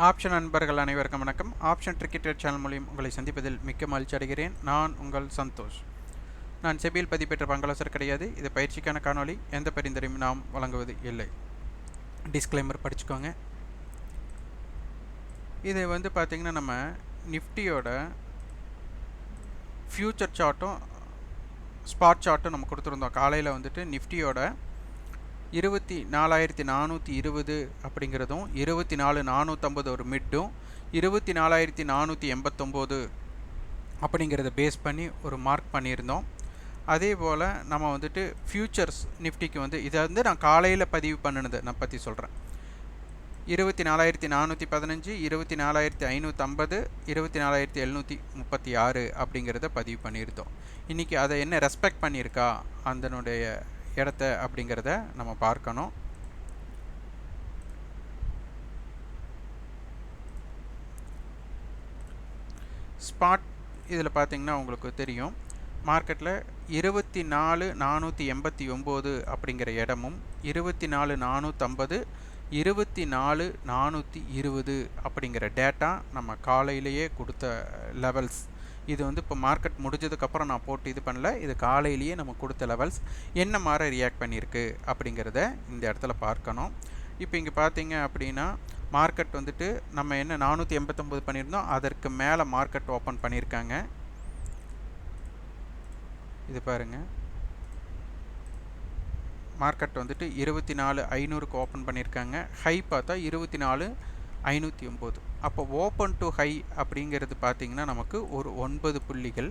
Option நண்பர்கள் அனைவருக்கும் வணக்கம். ஆப்ஷன் கிரிக்கெட் சேனல் மூலியம் உங்களை சந்திப்பதில் மிக்க மகிழ்ச்சி அடைகிறேன். நான் உங்கள் சந்தோஷ். நான் செபியில் பதிவு பெற்ற பங்களாசர் கிடையாது. இது பயிற்சிக்கான காணொளி. எந்த பரிந்துரையும் நாம் வழங்குவது இல்லை. டிஸ்க்ளைமர் படிச்சுக்கோங்க. இது பார்த்திங்கன்னா நம்ம நிஃப்டியோட ஃப்யூச்சர் சார்ட்டும் ஸ்பாட் சார்ட்டும் நம்ம கொடுத்துருந்தோம். காலையில் நிஃப்டியோட 24,420 அப்படிங்கிறதும் 24,450 ஒரு மிட்டும் 24,489 அப்படிங்கிறத பேஸ் பண்ணி ஒரு மார்க் பண்ணியிருந்தோம். அதே போல் நம்ம ஃப்யூச்சர்ஸ் நிஃப்டிக்கு இதை நான் காலையில் பதிவு பண்ணினது நான் பற்றி சொல்கிறேன். 24,415, 24,550, 24,736 அப்படிங்கிறத பதிவு பண்ணியிருந்தோம். இன்றைக்கி அதை என்ன ரெஸ்பெக்ட் பண்ணியிருக்கா அதனுடைய இடத்த அப்படிங்கிறத நம்ம பார்க்கணும். ஸ்பாட் இதில் பார்த்திங்கன்னா உங்களுக்கு தெரியும், மார்க்கெட்டில் 24,489 அப்படிங்கிற இடமும் 24,450, 24,420 அப்படிங்கிற டேட்டா நம்ம காலையிலேயே கொடுத்த லெவல்ஸ். இது இப்போ மார்க்கெட் முடிஞ்சதுக்கப்புறம் நான் போட்டு இது பண்ணல. இது காலையிலேயே நம்ம கொடுத்த லெவல்ஸ் என்ன மாதிரி ரியாக்ட் பண்ணியிருக்கு அப்படிங்கிறத இந்த இடத்துல பார்க்கணும். இப்போ இங்கே பார்த்தீங்க அப்படின்னா மார்க்கெட் நம்ம என்ன 489 பண்ணியிருந்தோம், அதற்கு மேலே மார்க்கெட் ஓப்பன் பண்ணியிருக்காங்க. இது பாருங்கள், மார்க்கெட் 24,500க்கு ஓப்பன் பண்ணியிருக்காங்க. ஹை பார்த்தா 24,509. அப்போ ஓப்பன் டு ஹை அப்படிங்கிறது பார்த்திங்கன்னா நமக்கு ஒரு 9 புள்ளிகள்,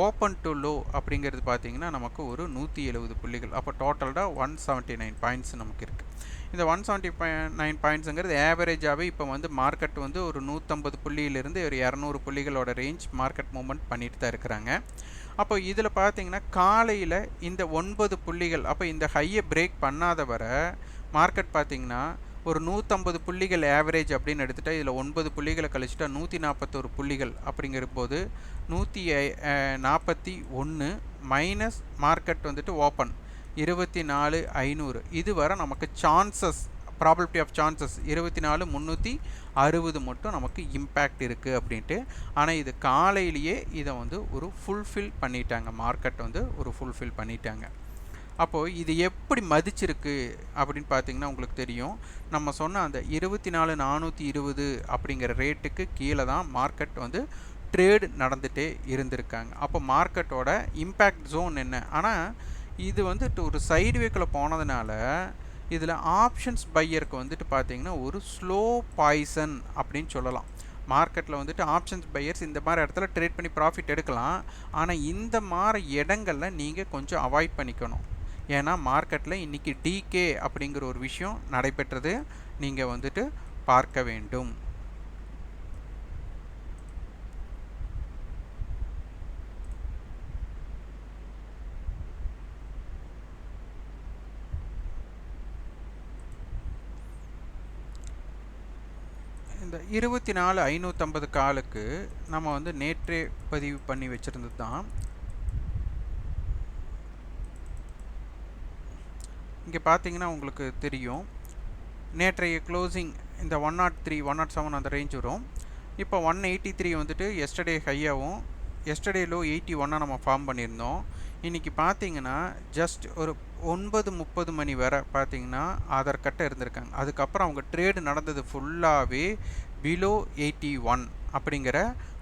ஓப்பன் டு லோ அப்படிங்கிறது பார்த்திங்கன்னா நமக்கு ஒரு 170 புள்ளிகள். அப்போ டோட்டல்டாக 179 பாயிண்ட்ஸ் நமக்கு இருக்குது. இந்த 179 பாயிண்ட்ஸுங்கிறது ஆவரேஜாகவே இப்போ மார்க்கெட் ஒரு 150 புள்ளியிலிருந்து ஒரு 200 புள்ளிகளோட ரேஞ்ச் மார்க்கெட் மூவ்மெண்ட் பண்ணிட்டு தான் இருக்கிறாங்க. அப்போ இதில் பார்த்திங்கன்னா காலையில் இந்த 9 புள்ளிகள், அப்போ இந்த ஹையை பிரேக் பண்ணாத வர மார்க்கெட் பார்த்திங்கன்னா ஒரு 150 புள்ளிகள் ஆவரேஜ் அப்படின்னு எடுத்துகிட்டா இதில் 9 புள்ளிகளை கழிச்சிட்டா 141 புள்ளிகள். அப்படிங்கிற போது 141 மைனஸ் மார்க்கெட் ஓப்பன் 24,500. இது வர நமக்கு சான்சஸ், ப்ராபபிலிட்டி ஆஃப் சான்சஸ் 24,360 மட்டும் நமக்கு இம்பேக்ட் இருக்குது அப்படின்ட்டு. ஆனால் இது காலையிலேயே இதை ஒரு ஃபுல்ஃபில் பண்ணிட்டாங்க, மார்க்கெட் ஒரு ஃபுல்ஃபில் பண்ணிட்டாங்க. அப்போது இது எப்படி மதிச்சிருக்கு அப்படின்னு பார்த்திங்கன்னா உங்களுக்கு தெரியும், நம்ம சொன்ன அந்த 24,420 அப்படிங்கிற ரேட்டுக்கு கீழே தான் மார்க்கெட் ட்ரேடு நடந்துகிட்டே இருந்திருக்காங்க. அப்போ மார்க்கெட்டோட இம்பேக்ட் ஜோன் என்ன? ஆனால் இது ஒரு சைடுவேக்குள்ளே போனதுனால இதில் ஆப்ஷன்ஸ் பையருக்கு பார்த்திங்கன்னா ஒரு ஸ்லோ பாய்சன் அப்படின்னு சொல்லலாம். மார்க்கெட்டில் ஆப்ஷன்ஸ் பையர்ஸ் இந்த மாதிரி இடத்துல ட்ரேட் பண்ணி ப்ராஃபிட் எடுக்கலாம். ஆனால் இந்த மாதிரி இடங்களில் நீங்கள் கொஞ்சம் அவாய்ட் பண்ணிக்கணும். ஏன்னா மார்க்கெட்டில் இன்றைக்கி டிகே அப்படிங்கிற ஒரு விஷயம் நடைபெற்றது நீங்கள் பார்க்க வேண்டும். இந்த 24,550 காலுக்கு நம்ம நேற்றே பதிவு பண்ணி வச்சுருந்தது தான். இங்கே பார்த்தீங்கன்னா உங்களுக்கு தெரியும், நேற்றைய க்ளோசிங் இந்த 103, 107 அந்த ரேஞ்ச் வரும். இப்போ 183 எஸ்டர்டே ஹையாகவும் எஸ்டர்டே லோ 81 நம்ம ஃபார்ம் பண்ணியிருந்தோம். இன்றைக்கி பார்த்தீங்கன்னா ஜஸ்ட் ஒரு 9:30 மணி வரை பார்த்தீங்கன்னா அதற்கட்ட இருந்திருக்காங்க. அதுக்கப்புறம் அவங்க ட்ரேடு நடந்தது ஃபுல்லாகவே பிலோ 81 அப்படிங்கிற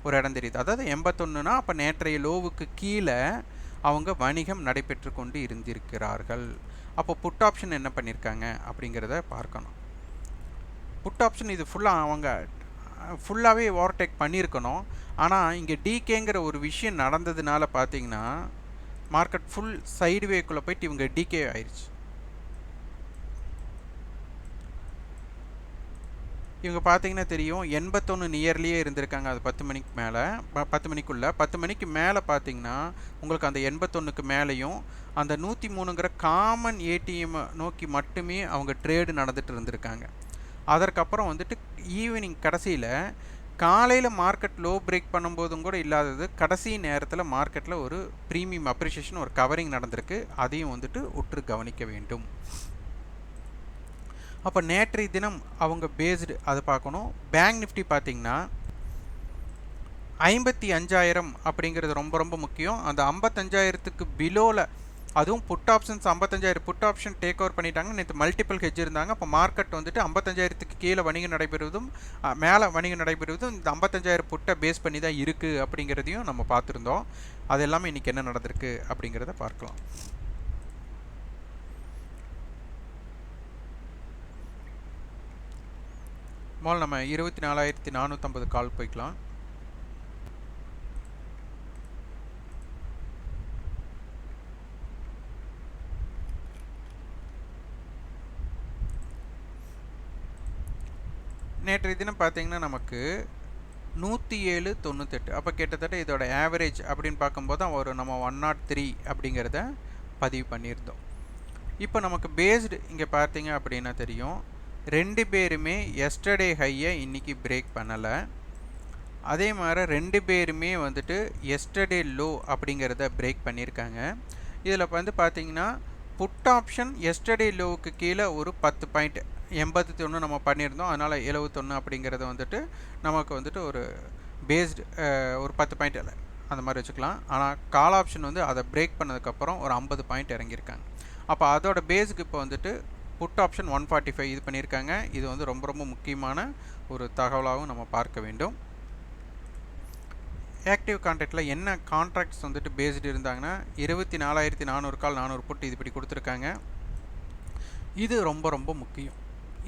ஒரு இடம் தெரியுது. அதாவது 81னா அப்போ நேற்றைய லோவுக்கு கீழே அவங்க வணிகம் நடைபெற்று கொண்டு இருந்திருக்கிறார்கள். அப்போ புட் ஆப்ஷன் என்ன பண்ணியிருக்காங்க அப்படிங்கிறத பார்க்கணும். புட் ஆப்ஷன் இது அவங்க ஃபுல்லாகவே ஓவர்டேக் பண்ணியிருக்கணும். ஆனால் இங்கே டிகேங்கிற ஒரு விஷயம் நடந்ததுனால பார்த்தீங்கன்னா மார்க்கெட் ஃபுல் சைடுவேக்குள்ளே போயிட்டு இவங்க டிகே ஆயிடுச்சு. இவங்க பார்த்தீங்கன்னா தெரியும் 81 நியர்லியே இருந்திருக்காங்க. அது 10 மணிக்கு மேலே, 10 மணிக்குள்ளே 10 மணிக்கு மேலே பார்த்தீங்கன்னா உங்களுக்கு அந்த 81க்கு மேலேயும் அந்த 103ங்கிற காமன் ஏடிஎம் நோக்கி மட்டுமே அவங்க ட்ரேடு நடந்துட்டு இருந்திருக்காங்க. அதற்கப்புறம் ஈவினிங் கடைசியில் காலையில் மார்க்கெட் லோ பிரேக் பண்ணும்போதும் கூட இல்லாதது கடைசி நேரத்தில் மார்க்கெட்டில் ஒரு ப்ரீமியம் அப்ரிஷியேஷன், ஒரு கவரிங் நடந்திருக்கு. அதையும் உற்று கவனிக்க வேண்டும். அப்போ நேற்றைய தினம் அவங்க பேஸ்டு அதை பார்க்கணும். பேங்க் நிஃப்டி பார்த்தீங்கன்னா 55,000 அப்படிங்கிறது ரொம்ப ரொம்ப முக்கியம். அந்த 55,000க்கு பிலோவில், அதுவும் put options 55,000 put option take over பண்ணிட்டாங்க. நேற்று மல்டிபிள் ஹெட்ஜ் இருந்தாங்க. அப்போ மார்க்கெட் வந்துட்டு 55,000க்கு கீழே வணிகம் நடைபெறுவதும் மேலே வணிகம் நடைபெறுவதும் இந்த 55,000 புட்டை பேஸ் பண்ணி தான் இருக்குது அப்படிங்கிறதையும் நம்ம பார்த்துருந்தோம். அது எல்லாமே இன்றைக்கி என்ன நடந்திருக்கு அப்படிங்கிறத பார்க்கலாம். முதல்ல நம்ம 24,450 கால் போய்க்கலாம். நேற்றைய தினம் பார்த்தீங்கன்னா நமக்கு 107.98. அப்போ கிட்டத்தட்ட இதோட ஆவரேஜ் அப்படின்னு பார்க்கும்போது தான் ஒரு நம்ம 103 அப்படிங்கிறத பதிவு பண்ணியிருந்தோம். இப்போ நமக்கு பேஸ்டு இங்கே பார்த்தீங்க அப்படின்னா தெரியும், ரெண்டு பேருமே எஸ்டர்டே ஹையை இன்றைக்கி பிரேக் பண்ணலை. அதே மாதிரி ரெண்டு பேருமே வந்துட்டு எஸ்டர்டே லோ அப்படிங்கிறத பிரேக் பண்ணியிருக்காங்க. இதில் வந்து பார்த்தீங்கன்னா புட் ஆப்ஷன் எஸ்டர்டே லோவுக்கு கீழே ஒரு 10 பாயிண்ட் 81 நம்ம பண்ணியிருந்தோம். அதனால் 71 அப்படிங்கிறத வந்துட்டு நமக்கு வந்துட்டு ஒரு பேஸ்டு ஒரு 10 பாயிண்ட் அந்த மாதிரி வச்சுக்கலாம். ஆனால் கால் ஆப்ஷன் வந்து அதை பிரேக் பண்ணதுக்கப்புறம் ஒரு 50 பாயிண்ட் இறங்கியிருக்காங்க. அப்போ அதோட பேஸுக்கு இப்போ வந்துட்டு புட் ஆப்ஷன் 145 இது பண்ணியிருக்காங்க. இது வந்து ரொம்ப ரொம்ப முக்கியமான ஒரு தகவலாகவும் நம்ம பார்க்க வேண்டும். ஆக்டிவ் கான்ட்ராக்டில் என்ன கான்ட்ராக்ட்ஸ் வந்துட்டு பேஸ்டு இருந்தாங்கன்னா 24,400 கால் 400 புட் இது இப்படி கொடுத்துருக்காங்க. இது ரொம்ப ரொம்ப முக்கியம்.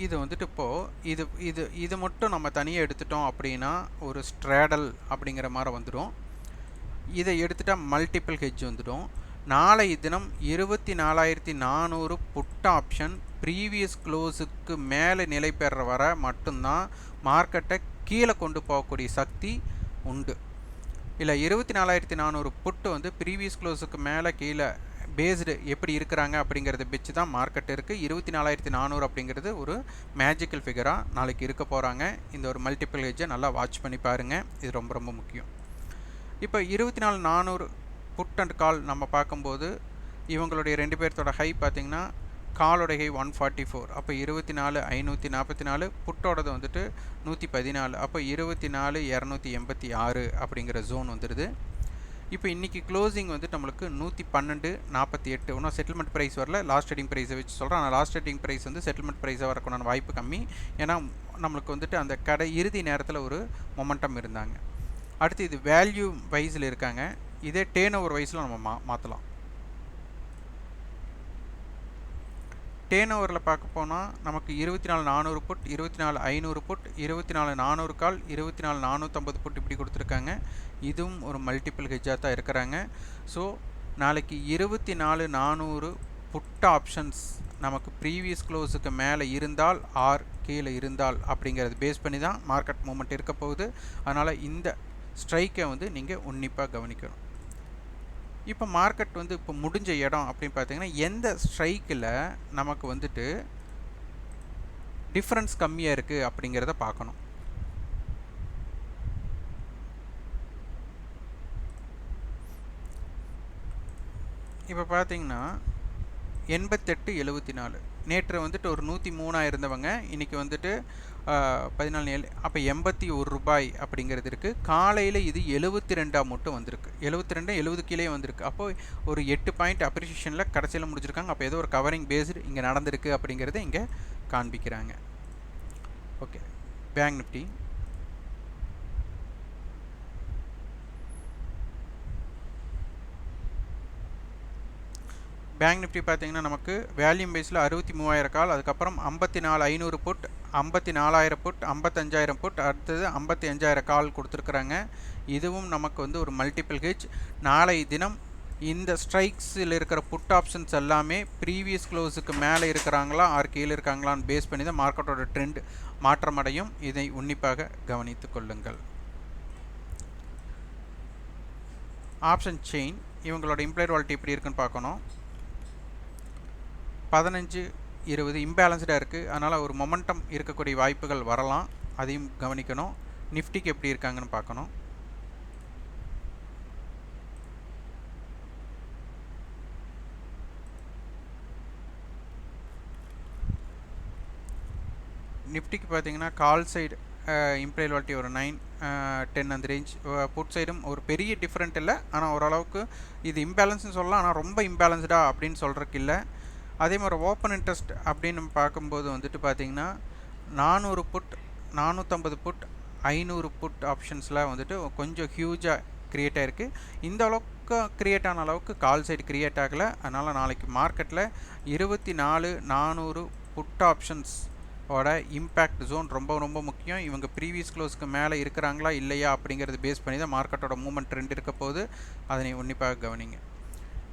இது வந்துட்டு இப்போது இது இது இது மட்டும் நம்ம தனியாக எடுத்துட்டோம் அப்படின்னா ஒரு ஸ்ட்ராடல் அப்படிங்கிற மாதிரி வந்துடும். இதை எடுத்துட்டால் மல்டிபிள் ஹெட்ஜ் வந்துடும். நாளை தினம் 24,400 புட் ஆப்ஷன் ப்ரீவியஸ் க்ளோஸுக்கு மேலே நிலை பெற வர மட்டும்தான் மார்க்கெட்டை கீழே கொண்டு போகக்கூடிய சக்தி உண்டு. இல்லை 24,400 புட்டு வந்து ப்ரீவியஸ் க்ளோஸுக்கு மேலே கீழே பேஸ்டு எப்படி இருக்கிறாங்க அப்படிங்கிறத வச்சு தான் மார்க்கெட் இருக்குது. 24,400 அப்படிங்கிறது ஒரு மேஜிக்கல் ஃபிகராக நாளைக்கு இருக்க போகிறாங்க. இந்த ஒரு மல்டிபிள் ஹெட்ஜை நல்லா வாட்ச் பண்ணி பாருங்கள். இது ரொம்ப ரொம்ப முக்கியம். இப்போ 24,400 புட் அண்ட் கால் நம்ம பார்க்கும்போது இவங்களுடைய ரெண்டு பேர்த்தோட ஹை பார்த்திங்கன்னா காலோடைய ஹை 144. அப்போ 24,544. புட்டோடது வந்துட்டு 114. அப்போ 24,286 அப்படிங்கிற ஜோன் வந்துடுது. இப்போ இன்றைக்கி க்ளோசிங் வந்துட்டு நம்மளுக்கு 112.48. இன்னும் செட்டில்மெண்ட் ப்ரைஸ் வரல, லாஸ்ட் ட்ரேடிங் ப்ரைஸை வச்சு சொல்கிறேன். ஆனால் லாஸ்ட் ட்ரேடிங் ப்ரைஸ் வந்து செட்டில்மெண்ட் ப்ரைஸாக வரக்கூடான வாய்ப்பு கம்மி. ஏன்னா நம்மளுக்கு வந்துட்டு அந்த கடை இறுதி நேரத்தில் ஒரு மொமெண்டம் இருந்தாங்க. அடுத்து இது வேல்யூ வைஸில் இருக்காங்க. இதே டேர்ன் ஓவர் வைஸில் நம்ம மாற்றலாம். டேர்ன் ஓவரில் பார்க்க போனால் நமக்கு 24,400 புட், 24,500 புட், 24,400 கால், 24,450 புட் இப்படி கொடுத்துருக்காங்க. இதுவும் ஒரு மல்டிபிள் ஹெட்ஜாக தான் இருக்கிறாங்க. ஸோ நாளைக்கு 24,400 புட் ஆப்ஷன்ஸ் நமக்கு ப்ரீவியஸ் க்ளோஸுக்கு மேலே இருந்தால் ஆர் கீழே இருந்தால் அப்படிங்கிறது பேஸ் பண்ணி தான் மார்க்கெட் மூமெண்ட் இருக்க போகுது. அதனால் இந்த ஸ்ட்ரைக்கை வந்து நீங்கள் உன்னிப்பாக கவனிக்கணும். இப்போ மார்க்கெட் வந்து இப்போ முடிஞ்ச இடம் அப்படின்னு பார்த்தீங்கன்னா எந்த ஸ்ட்ரைக்கில் நமக்கு வந்துட்டு டிஃப்ரென்ஸ் கம்மியாக இருக்குது அப்படிங்கிறத பார்க்கணும். இப்போ பார்த்தீங்கன்னா 88.74. நேற்று வந்துட்டு ஒரு 103 இருந்தவங்க இன்றைக்கி வந்துட்டு 14 அப்போ 81 ரூபாய் அப்படிங்கிறது இருக்குது. காலையில் இது 72 மட்டும் வந்திருக்கு. 72 70 கீழே வந்திருக்கு. அப்போது ஒரு 8 பாயிண்ட் அப்ரிசியேஷனில் கடைசியில் முடிச்சிருக்காங்க. அப்போ ஏதோ ஒரு கவரிங் பேஸ்டு இங்கே நடந்திருக்கு அப்படிங்கிறத இங்கே காண்பிக்கிறாங்க. Okay, bank Nifty bank Nifty பார்த்தீங்கன்னா நமக்கு வேல்யூம் பேஸில் 63,000 கால், அதுக்கப்புறம் 54,500 புட், 54,000 புட், 55,000 புட், அடுத்தது 55,000 கால் கொடுத்துருக்குறாங்க. இதுவும் நமக்கு வந்து ஒரு மல்டிபிள் ஹெட்ஜ். நாளை தினம் இந்த ஸ்ட்ரைக்ஸில் இருக்கிற புட் ஆப்ஷன்ஸ் எல்லாமே ப்ரீவியஸ் க்ளோஸுக்கு மேலே இருக்கிறாங்களா ஆர் கீழே இருக்காங்களான்னு பேஸ் பண்ணி தான் மார்க்கெட்டோட ட்ரெண்ட் மாற்றமடையும். இதை உன்னிப்பாக கவனித்து கொள்ளுங்கள். ஆப்ஷன் செயின் இவங்களோட இம்ப்ளைட் வாலிட்டி எப்படி இருக்குன்னு பார்க்கணும். 15-20 இம்பேலன்ஸ்டாக இருக்குது. அதனால் ஒரு மொமெண்டம் இருக்கக்கூடிய வாய்ப்புகள் வரலாம். அதையும் கவனிக்கணும். நிஃப்டிக்கு எப்படி இருக்காங்கன்னு பார்க்கணும். நிஃப்டிக்கு பார்த்தீங்கன்னா கால் சைடு இம்ப்ளைட் வாலிட்டி ஒரு 9 10 அந்த ரேஞ்ச், புட் சைடும் ஒரு பெரிய டிஃப்ரெண்ட் இல்லை, ஆனால் ஓரளவுக்கு இது இம்பேலன்ஸ்னு சொல்லலாம், ஆனால் ரொம்ப இம்பேலன்ஸ்டா அப்படின்னு சொல்கிறதுக்கு இல்லை. அதே மாதிரி ஓப்பன் இன்ட்ரெஸ்ட் அப்படின்னு பார்க்கும்போது வந்துட்டு பார்த்தீங்கன்னா 400 புட் 450 புட் 500 புட் ஆப்ஷன்ஸில் வந்துட்டு கொஞ்சம் ஹியூஜாக க்ரியேட் ஆகிருக்கு. இந்த அளவுக்கு க்ரியேட் ஆன அளவுக்கு கால் சைடு க்ரியேட் ஆகலை. அதனால் நாளைக்கு மார்க்கெட்டில் 24,400 புட் ஆப்ஷன்ஸ் ஓட இம்பேக்ட் ஜோன் ரொம்ப ரொம்ப முக்கியம். இவங்க ப்ரீவியஸ் க்ளோஸ்க்கு மேலே இருக்கிறாங்களா இல்லையா அப்படிங்கிறது பேஸ் பண்ணி தான் மார்க்கெட்டோட மூவ்மெண்ட் ட்ரெண்ட் இருக்க போது. அதனை உன்னிப்பாக கவனிங்க.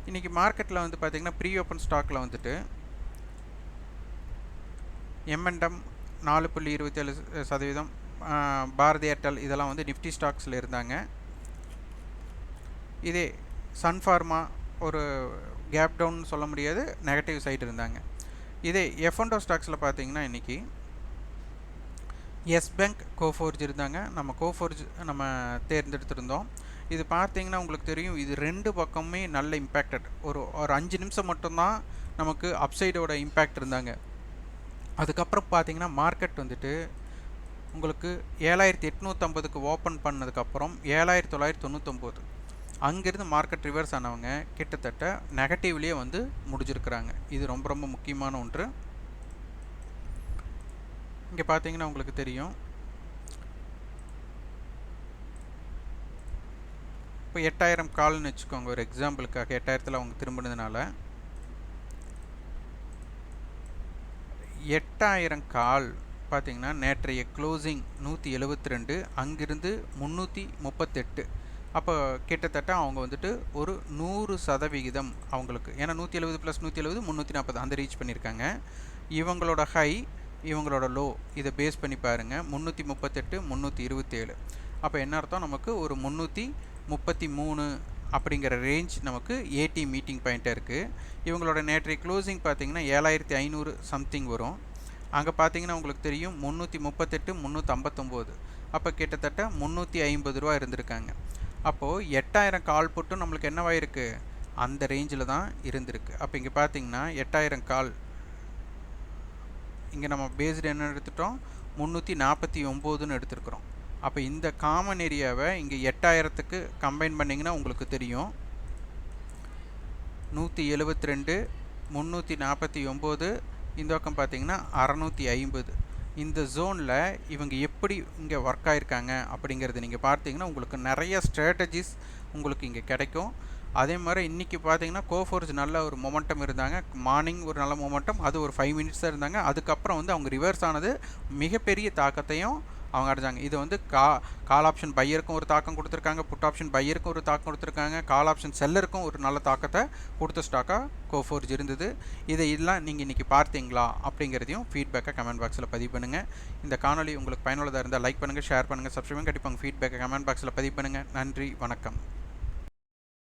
இன்றைக்கி மார்க்கெட்டில் வந்து பார்த்திங்கன்னா ப்ரீ ஓப்பன் ஸ்டாக்கில் வந்துட்டு M&M 4.27%, பாரதி ஏர்டெல் இதெல்லாம் வந்து நிஃப்டி ஸ்டாக்ஸில் இருந்தாங்க. இதே சன் ஃபார்மா ஒரு கேப் டவுன் சொல்ல முடியாது, நெகட்டிவ் சைடு இருந்தாங்க. இதே F&O ஸ்டாக்ஸில் பார்த்தீங்கன்னா இன்றைக்கி எஸ் பேங்க் கோஃபோர்ஜ் இருந்தாங்க. நம்ம கோஃபோர்ஜ் நம்ம தேர்ந்தெடுத்திருந்தோம். இது பார்த்தீங்கன்னா உங்களுக்கு தெரியும், இது ரெண்டு பக்கமுமே நல்ல இம்பேக்டட். ஒரு 5 நிமிஷம் மட்டும்தான் நமக்கு அப்சைடோட இம்பேக்ட் இருந்தாங்க. அதுக்கப்புறம் பார்த்தீங்கன்னா மார்க்கெட் வந்துட்டு உங்களுக்கு 7,850க்கு ஓப்பன் பண்ணதுக்கப்புறம் 7,999 அங்கேருந்து மார்க்கெட் ரிவர்ஸ் ஆனவங்க கிட்டத்தட்ட நெகட்டிவ்லேயே வந்து முடிஞ்சிருக்கிறாங்க. இது ரொம்ப ரொம்ப முக்கியமான ஒன்று. இங்கே பார்த்தீங்கன்னா உங்களுக்கு தெரியும், இப்போ 8,000 கால்னு வச்சுக்கோங்க ஒரு எக்ஸாம்பிளுக்காக. 8,000த்தில் அவங்க திரும்பினதுனால 8,000 கால் பார்த்தீங்கன்னா நேற்றைய க்ளோசிங் 172, அங்கிருந்து 338. அப்போ கிட்டத்தட்ட அவங்க வந்துட்டு ஒரு 100% அவங்களுக்கு, ஏன்னா 170 + 170 340 அந்த ரீச் பண்ணியிருக்காங்க. இவங்களோட ஹை இவங்களோட லோ இதை பேஸ் பண்ணி பாருங்கள், 338 327. அப்போ என்ன அர்த்தம், நமக்கு ஒரு 333 அப்படிங்கிற ரேஞ்ச் நமக்கு ஏடி மீட்டிங் பாயிண்ட்டாக இருக்குது. இவங்களோட நேற்றைய க்ளோசிங் பார்த்தீங்கன்னா 7,500 சம்திங் வரும். அங்கே பார்த்தீங்கன்னா உங்களுக்கு தெரியும் 338 359. அப்போ கிட்டத்தட்ட 350 ரூபா இருந்திருக்காங்க. அப்போது 8,000 கால் போட்டும் நம்மளுக்கு என்னவாயிருக்கு, அந்த ரேஞ்சில் தான் இருந்திருக்கு. அப்போ இங்கே பார்த்தீங்கன்னா 8,000 கால், இங்கே நம்ம பேஸ்டு என்ன எடுத்துட்டோம், 349ன்னு எடுத்துருக்குறோம். அப்போ இந்த காமன் ஏரியாவை இங்கே 8,000க்கு கம்பைன் பண்ணிங்கன்னா உங்களுக்கு தெரியும் 172 349, இந்த பக்கம் பார்த்தீங்கன்னா 650. இந்த ஜோனில் இவங்க எப்படி இங்கே ஒர்க் ஆகிருக்காங்க அப்படிங்கிறது நீங்கள் பார்த்தீங்கன்னா உங்களுக்கு நிறைய ஸ்ட்ராட்டஜிஸ் உங்களுக்கு இங்கே கிடைக்கும். அதே மாதிரி இன்றைக்கி பார்த்தீங்கன்னா கோஃபோர்ஜ் நல்ல ஒரு மொமெண்டம் இருந்தாங்க. மார்னிங் ஒரு நல்ல மொமெண்டம், அது ஒரு 5 மினிட்ஸ் தான் இருந்தாங்க. அதுக்கப்புறம் வந்து அவங்க ரிவர்ஸ் ஆனது மிகப்பெரிய தாக்கத்தையும் அவங்க அடைஞ்சாங்க. இது வந்து கால் ஆப்ஷன் பையருக்கும் ஒரு தாக்கம் கொடுத்துருக்காங்க, புட் ஆப்ஷன் பையருக்கும் ஒரு தாக்கம் கொடுத்துருக்காங்க, கால் ஆப்ஷன் செல்லருக்கும் ஒரு நல்ல தாக்கத்தை கொடுத்த ஸ்டாக்காக கோஃபோர்ஜ் இருந்தது. இதெல்லாம் நீங்கள் இன்றைக்கி பார்த்தீங்களா அப்படிங்கிறதையும் ஃபீட்பேக்கை கமெண்ட் பாக்ஸில் பதிவு பண்ணுங்கள். இந்த காணொலி உங்களுக்கு பயனுள்ளதாக இருந்தால் லைக் பண்ணுங்கள், ஷேர் பண்ணுங்கள், சப்ஸ்கிரைப் பண்ணுங்கள். கண்டிப்பாக உங்கள் ஃபீட்பேக்கை கமெண்ட் பாக்ஸில் பதிவு பண்ணுங்கள். நன்றி, வணக்கம்.